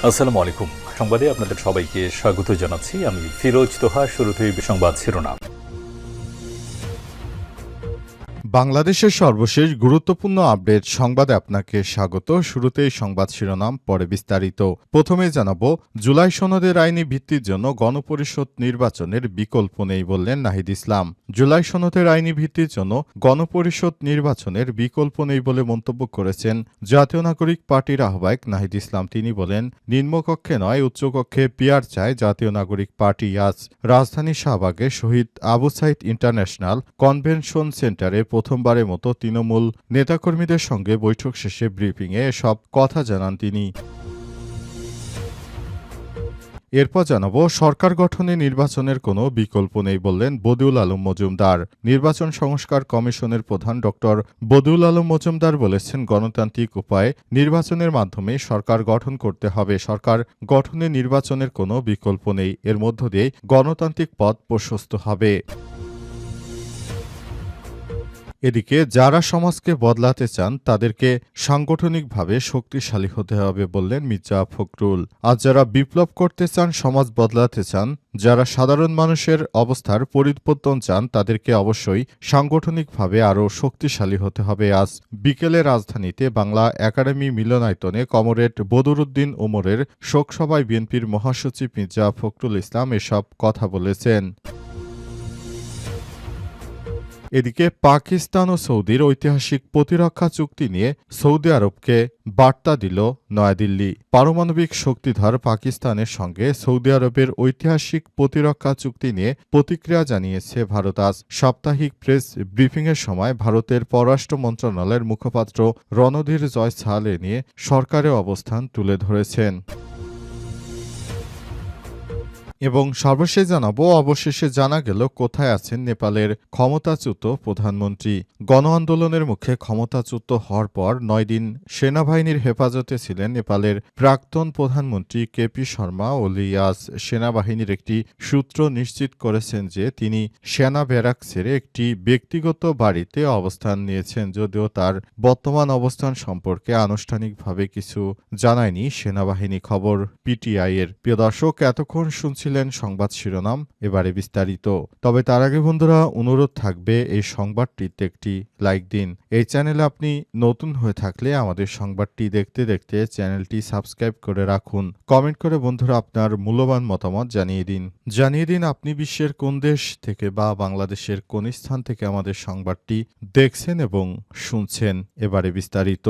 আসসালামু আলাইকুম। সংবাদে আপনাদের সবাইকে স্বাগত জানাচ্ছি। আমি ফিরোজ তোহা। শুরুতেই সংবাদ শিরোনাম। বাংলাদেশের সর্বশেষ গুরুত্বপূর্ণ আপডেট সংবাদে আপনাকে স্বাগত। শুরুতেই সংবাদ শিরোনাম, পরে বিস্তারিত। প্রথমে জানাবো, জুলাই সনদের আইনি ভিত্তির জন্য গণপরিষদ নির্বাচনের বিকল্প নেই বললেন নাহিদ ইসলাম। জুলাই সনদের আইনি ভিত্তির জন্য গণপরিষদ নির্বাচনের বিকল্প নেই বলে মন্তব্য করেছেন জাতীয় নাগরিক পার্টির আহ্বায়ক নাহিদ ইসলাম। তিনি বলেন, নিম্নকক্ষে নয় উচ্চকক্ষে পিআর চায় জাতীয় নাগরিক পার্টি। আজ রাজধানী শাহবাগে শহীদ আবু সাইদ ইন্টারন্যাশনাল কনভেনশন সেন্টারে প্রথমবারের মতো তৃণমূল নেতাকর্মীদের সঙ্গে বৈঠক শেষে ব্রিফিংয়ে এসব কথা জানান তিনি। এরপর জানাবো, সরকার গঠনে নির্বাচনের কোনো বিকল্প নেই বললেন বদিউল আলম মজুমদার। নির্বাচন সংস্কার কমিশনের প্রধান ড বদিউল আলম মজুমদার বলেছেন, গণতান্ত্রিক উপায়ে নির্বাচনের মাধ্যমে সরকার গঠন করতে হবে। সরকার গঠনে নির্বাচনের কোনো বিকল্প নেই। এর মধ্য দিয়ে গণতান্ত্রিক পথ প্রশস্ত হবে। এদিকে যারা সমাজকে বদলাতে চান তাদেরকে সাংগঠনিকভাবে শক্তিশালী হতে হবে বললেন মির্জা ফখরুল। আজ যারা বিপ্লব করতে চান, সমাজ বদলাতে চান, যারা সাধারণ মানুষের অবস্থার পরিবর্তন চান, তাদেরকে অবশ্যই সাংগঠনিকভাবে আরও শক্তিশালী হতে হবে। আজ বিকেলে রাজধানীতে বাংলা একাডেমি মিলনায়তনে কমরেড বদরুদ্দিন ওমরের শোকসভায় বিএনপির মহাসচিব মির্জা ফখরুল ইসলাম এসব কথা বলেছেন। এদিকে পাকিস্তান ও সৌদির ঐতিহাসিক প্রতিরক্ষা চুক্তি নিয়ে সৌদি আরবকে বার্তা দিল নয়াদিল্লি। পারমাণবিক শক্তিধর পাকিস্তানের সঙ্গে সৌদি আরবের ঐতিহাসিক প্রতিরক্ষা চুক্তি নিয়ে প্রতিক্রিয়া জানিয়েছে ভারত। আজ সাপ্তাহিক প্রেস ব্রিফিংয়ের সময় ভারতের পররাষ্ট্র মন্ত্রণালয়ের মুখপাত্র রণধীর জয়সাল এ নিয়ে সরকারের অবস্থান তুলে ধরেছেন। এবং সর্বশেষ জানাবো, অবশেষে জানা গেল কোথায় আছেন নেপালের ক্ষমতাচ্যুত প্রধানমন্ত্রী। গণ আন্দোলনের মুখে ক্ষমতাচ্যুত হওয়ার পর 9 দিন সেনাবাহিনীর হেফাজতে ছিলেন নেপালের প্রাক্তন প্রধানমন্ত্রী কেপি শর্মা ওলি। আজ সেনাবাহিনীর একটি সূত্র নিশ্চিত করেছেন যে তিনি সেনা ব্যারাক ছেড়ে একটি ব্যক্তিগত বাড়িতে অবস্থান নিয়েছেন। যদিও তার বর্তমান অবস্থান সম্পর্কে আনুষ্ঠানিকভাবে কিছু জানায়নি সেনাবাহিনী। খবর পিটিআই এর। প্রিয় দর্শক, এতক্ষণ শুনছিলেন সংবাদ শিরোনাম, এবারে বিস্তারিত। তবে তার আগে বন্ধুরা, অনুরোধ থাকবে এই সংবাদটিতে একটি লাইক দিন। এই চ্যানেলে আপনি নতুন হয়ে থাকলে আমাদের সংবাদটি দেখতে দেখতে চ্যানেলটি সাবস্ক্রাইব করে রাখুন। কমেন্ট করে বন্ধুরা আপনার মূল্যবান মতামত জানিয়ে দিন আপনি বিশ্বের কোন দেশ থেকে বা বাংলাদেশের কোন স্থান থেকে আমাদের সংবাদটি দেখছেন এবং শুনছেন। এবারে বিস্তারিত।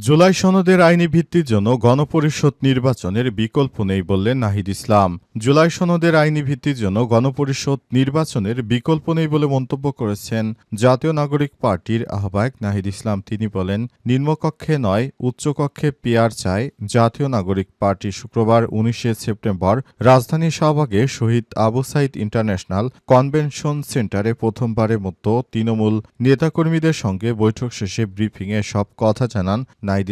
জুলাই সনদের আইনি ভিত্তির জন্য গণপরিষদ নির্বাচনের বিকল্প নেই বললেন নাহিদ ইসলাম। জুলাই সনদের আইনি ভিত্তির জন্য গণপরিষদ নির্বাচনের বিকল্প নেই বলে মন্তব্য করেছেন জাতীয় নাগরিক পার্টির আহ্বায়ক নাহিদ ইসলাম। তিনি বলেন, নিম্নকক্ষে নয় উচ্চকক্ষে পিআর চায় জাতীয় নাগরিক পার্টি। শুক্রবার 19 সেপ্টেম্বর রাজধানী শাহবাগে শহীদ আবু সাইদ ইন্টারন্যাশনাল কনভেনশন সেন্টারে প্রথমবারের মতো তৃণমূল নেতাকর্মীদের সঙ্গে বৈঠক শেষে ব্রিফিংয়ে সব কথা জানান নাহিদ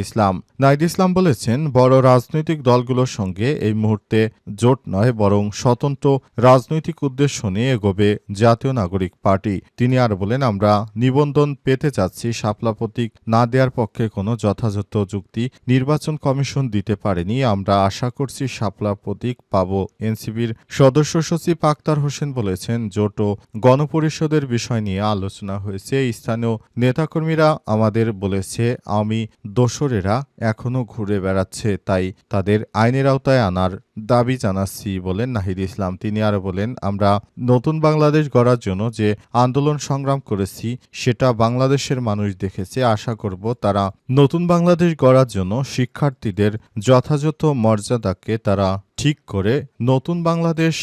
ইসলাম বলেছেন, বড় রাজনৈতিক দলগুলোর সঙ্গে এই মুহূর্তে জোট নয়, বরং স্বতন্ত্র রাজনৈতিক উদ্দেশ্য নিয়ে এগোবে জাতীয় নাগরিক পার্টি। তিনি আর বলেন, আমরা নিবন্ধন পেতে চাচ্ছি। শাপলা প্রতীক না দেওয়ার পক্ষে কোনো যথাযথ যুক্তি নির্বাচন কমিশন দিতে পারেনি। আমরা আশা করছি শাপলা প্রতীক পাব। এনসিপির সদস্য সচিব আক্তার হোসেন বলেছেন, জোট ও গণপরিষদের বিষয় নিয়ে আলোচনা হয়েছে। স্থানীয় নেতাকর্মীরা আমাদের বলেছে, আমি দোসরেরা এখনো ঘুরে বেড়াচ্ছে, তাই তাদের আইনের আওতায় আনার দাবি জানাচ্ছি বলেন নাহিদ ইসলাম। তিনি আরো বলেন, আমরা নতুন বাংলাদেশ গড়ার জন্য যে আন্দোলন সংগ্রাম করেছি সেটা বাংলাদেশের মানুষ দেখেছে। আশা করব তারা নতুন বাংলাদেশ গড়ার জন্য শিক্ষার্থীদের যথাযথ মর্যাদাকে তারা ঠিক করে নতুন বাংলাদেশ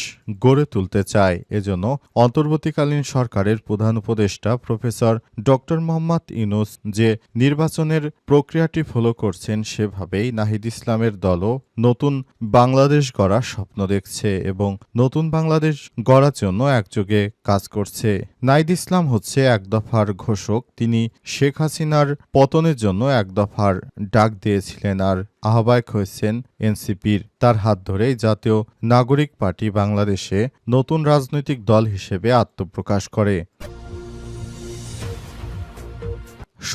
গড়ে তুলতে চায়। এজন্য অন্তর্বর্তীকালীন সরকারের প্রধান উপদেষ্টা প্রফেসর ড মোহাম্মদ ইউনূস যে নির্বাচনের প্রক্রিয়াটি ফলো করছেন, সেভাবেই নাহিদ ইসলামের দলও নতুন বাংলাদেশ গড়ার স্বপ্ন দেখছে এবং নতুন বাংলাদেশ গড়ার জন্য একযোগে কাজ করছে। নাহিদ ইসলাম হচ্ছে এক দফার ঘোষক। তিনি শেখ হাসিনার পতনের জন্য এক দফার ডাক দিয়েছিলেন আর আহ্বায়ক হয়েছেন এনসিপির। তার হাত ধরেই জাতীয় নাগরিক পার্টি বাংলাদেশে নতুন রাজনৈতিক দল হিসেবে আত্মপ্রকাশ করে।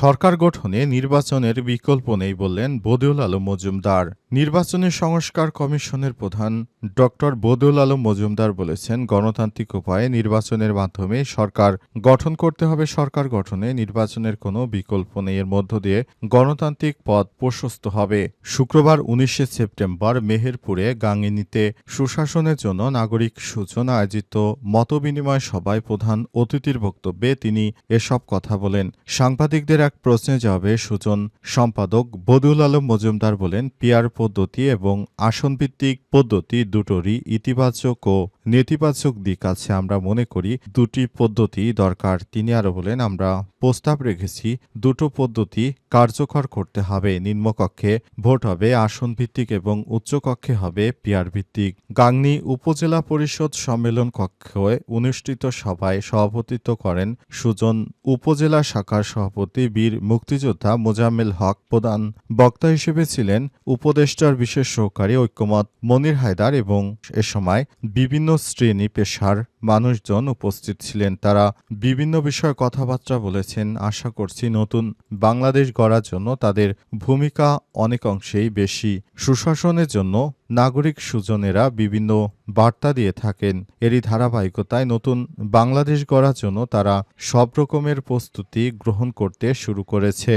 সরকার গঠনে নির্বাচনের বিকল্প নেই বললেন বদিউল আলম মজুমদার। নির্বাচনী সংস্কার কমিশনের প্রধান ড বদিউল আলম মজুমদার বলেছেন, গণতান্ত্রিক উপায়ে নির্বাচনের মাধ্যমে সরকার গঠন করতে হবে। সরকার গঠনে নির্বাচনের কোনো বিকল্প নেই। এর মধ্য দিয়ে গণতান্ত্রিক পথ প্রশস্ত হবে। শুক্রবার ১৯ সেপ্টেম্বর মেহেরপুরে গাঙ্গিনীতে সুশাসনের জন্য নাগরিক সুজন আয়োজিত মতবিনিময় সভায় প্রধান অতিথির বক্তব্যে তিনি এসব কথা বলেন। সাংবাদিকদের এক প্রশ্নের জবাবে সুজন সম্পাদক বদিউল আলম মজুমদার বলেন, পিআর পদ্ধতি এবং আসনভিত্তিক পদ্ধতি দুটোরই ইতিবাচক ও নেতিবাচক দিক আছে। আমরা মনে করি দুটি পদ্ধতি দরকার। তিনি আরও বলেন, আমরা প্রস্তাব রেখেছি দুটো পদ্ধতি কার্যকর করতে হবে। নিম্নকক্ষে ভোট হবে আসন ভিত্তিক এবং উচ্চকক্ষে হবে পিআর ভিত্তিক। গাংনী উপজেলা পরিষদ সম্মেলন কক্ষে অনুষ্ঠিত সভায় সভাপতিত্ব করেন সুজন উপজেলা শাখার সভাপতি বীর মুক্তিযোদ্ধা মোজাম্মেল হক। প্রধান বক্তা হিসেবে ছিলেন উপদেষ্টার বিশেষ সহকারী ঐক্যমত মনির হায়দার এবং এ সময় বিভিন্ন শ্রেণী পেশার মানুষজন উপস্থিত ছিলেন। তারা বিভিন্ন বিষয়ে কথাবার্তা বলেছেন। আশা করছি নতুন বাংলাদেশ গড়ার জন্য তাদের ভূমিকা অনেক অংশেই বেশি। সুশাসনের জন্য নাগরিক সুজনেরা বিভিন্ন বার্তা দিয়ে থাকেন। এরই ধারাবাহিকতায় নতুন বাংলাদেশ গড়ার জন্য তারা সব রকমের প্রস্তুতি গ্রহণ করতে শুরু করেছে।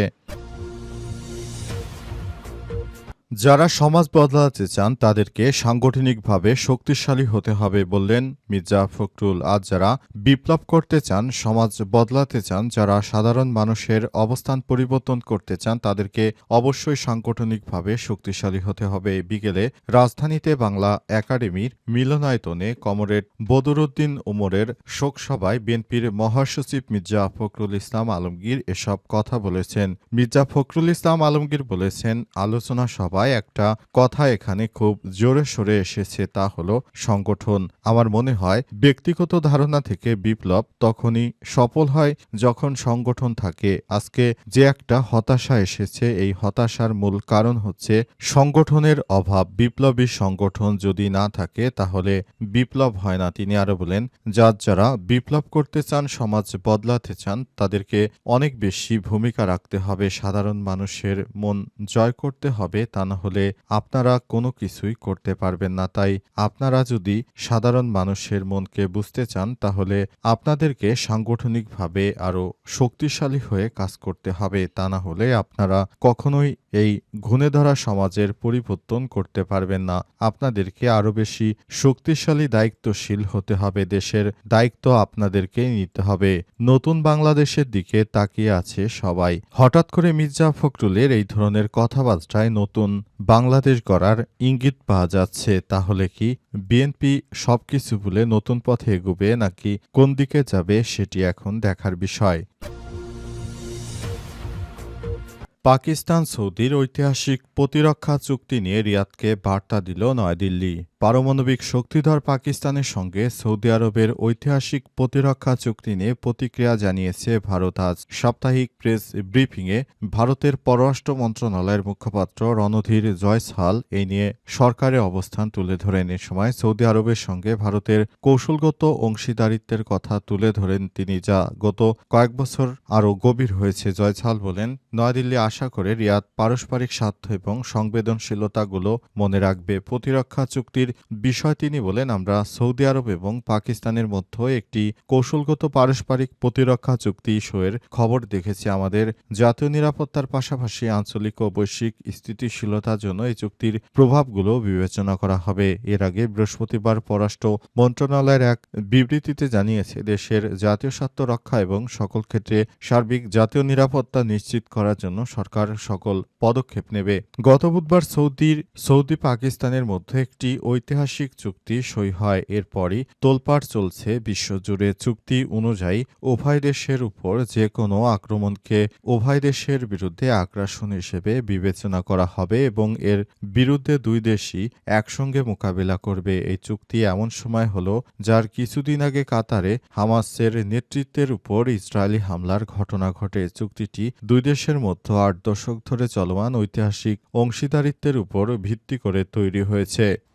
যারা সমাজ বদলাতে চান তাদেরকে সাংগঠনিকভাবে শক্তিশালী হতে হবে বললেন মির্জা ফখরুল। আজ যারা বিপ্লব করতে চান, সমাজ বদলাতে চান, যারা সাধারণ মানুষের অবস্থান পরিবর্তন করতে চান, তাদেরকে অবশ্যই সাংগঠনিকভাবে শক্তিশালী হতে হবে। বিকেলে রাজধানীতে বাংলা একাডেমির মিলনায়তনে কমরেড বদরুদ্দিন ওমরের শোকসভায় বিএনপির মহাসচিব মির্জা ফখরুল ইসলাম আলমগীর এসব কথা বলেছেন। মির্জা ফখরুল ইসলাম আলমগীর বলেছেন, আলোচনা সভায় একটা কথা এখানে খুব জোরে সরে এসেছে, তা হলো সংগঠন। আমার মনে হয় ব্যক্তিগত ধারণা থেকে বিপ্লব তখনই সফল হয় যখন সংগঠন থাকে। আজকে যে একটা হতাশা এসেছে, এই হতাশার মূল কারণ হচ্ছে সংগঠনের অভাব। বিপ্লবী সংগঠন যদি না থাকে তাহলে বিপ্লব হয় না। তিনি আরো বলেন, যারা বিপ্লব করতে চান, সমাজ বদলাতে চান, তাদেরকে অনেক বেশি ভূমিকা রাখতে হবে। সাধারণ মানুষের মন জয় করতে হবে, তা না হলে আপনারা কোনো কিছুই করতে পারবেন না। তাই আপনারা যদি সাধারণ মানুষের মনকে বুঝতে চান, তাহলে আপনাদেরকে সাংগঠনিকভাবে আরও শক্তিশালী হয়ে কাজ করতে হবে। তা না হলে আপনারা কখনোই এই ঘুণে ধরা সমাজের পরিবর্তন করতে পারবেন না। আপনাদেরকে আরও বেশি শক্তিশালী, দায়িত্বশীল হতে হবে। দেশের দায়িত্ব আপনাদেরকেই নিতে হবে। নতুন বাংলাদেশের দিকে তাকিয়ে আছে সবাই। হঠাৎ করে মির্জা ফখরুলের এই ধরনের কথাবার্তায় নতুন বাংলাদেশ গড়ার ইঙ্গিত পাওয়া যাচ্ছে। তাহলে কি বিএনপি সবকিছু ভুলে নতুন পথে এগোবে, নাকি কোন দিকে যাবে, সেটি এখন দেখার বিষয়। পাকিস্তান সৌদির ঐতিহাসিক প্রতিরক্ষা চুক্তি নিয়ে রিয়াদকে বার্তা দিল নয়াদিল্লি। পারমাণবিক শক্তিধর পাকিস্তানের সঙ্গে সৌদি আরবের ঐতিহাসিক প্রতিরক্ষা চুক্তি নিয়ে প্রতিক্রিয়া জানিয়েছে ভারত। আজ সাপ্তাহিক প্রেস ব্রিফিংয়ে ভারতের পররাষ্ট্র মন্ত্রণালয়ের মুখপাত্র রণধীর জয়সওয়াল এই নিয়ে সরকারের অবস্থান তুলে ধরেন। এ সময় সৌদি আরবের সঙ্গে ভারতের কৌশলগত অংশীদারিত্বের কথা তুলে ধরেন তিনি, যা গত কয়েক বছর আরও গভীর হয়েছে। জয়সওয়াল বলেন, নয়াদিল্লি আশা করে রিয়াদ পারস্পরিক স্বার্থ এবং সংবেদনশীলতাগুলো মনে রাখবে। প্রতিরক্ষা চুক্তির বিষয় তিনি বলেন, আমরা সৌদি আরব এবং পাকিস্তানের মধ্যে একটি কৌশলগত পারস্পরিক প্রতিরক্ষা চুক্তি সইয়ের খবর দেখেছি। আমাদের জাতীয় নিরাপত্তার পাশাপাশি আঞ্চলিক ও বৈশ্বিক স্থিতিশীলতার জন্য এই চুক্তির প্রভাবগুলো বিবেচনা করা হবে। এর আগে বৃহস্পতিবার পররাষ্ট্র মন্ত্রণালয়ের এক বিবৃতিতে জানিয়েছে, দেশের জাতীয় স্বার্থ রক্ষা এবং সকল ক্ষেত্রে সার্বিক জাতীয় নিরাপত্তা নিশ্চিত করার জন্য সরকার সকল পদক্ষেপ নেবে। গত বুধবার সৌদি পাকিস্তানের মধ্যে একটি ঐতিহাসিক চুক্তি সই হয়। এরপরই তোলপাড় চলছে বিশ্বজুড়ে। চুক্তি অনুযায়ী উভয় দেশের উপর যে কোনো আক্রমণকে উভয় দেশের বিরুদ্ধে আগ্রাসন হিসেবে বিবেচনা করা হবে এবং এর বিরুদ্ধে দুই দেশই একসঙ্গে মোকাবিলা করবে। এই চুক্তি এমন সময় হলো, যার কিছুদিন আগে কাতারে হামাসের নেতৃত্বের উপর ইসরায়েলি হামলার ঘটনা ঘটে। চুক্তিটি দুই দেশের মধ্যে 8 দশক ধরে চলমান ঐতিহাসিক অংশীদারিত্বের উপর ভিত্তি করে তৈরি হয়েছে।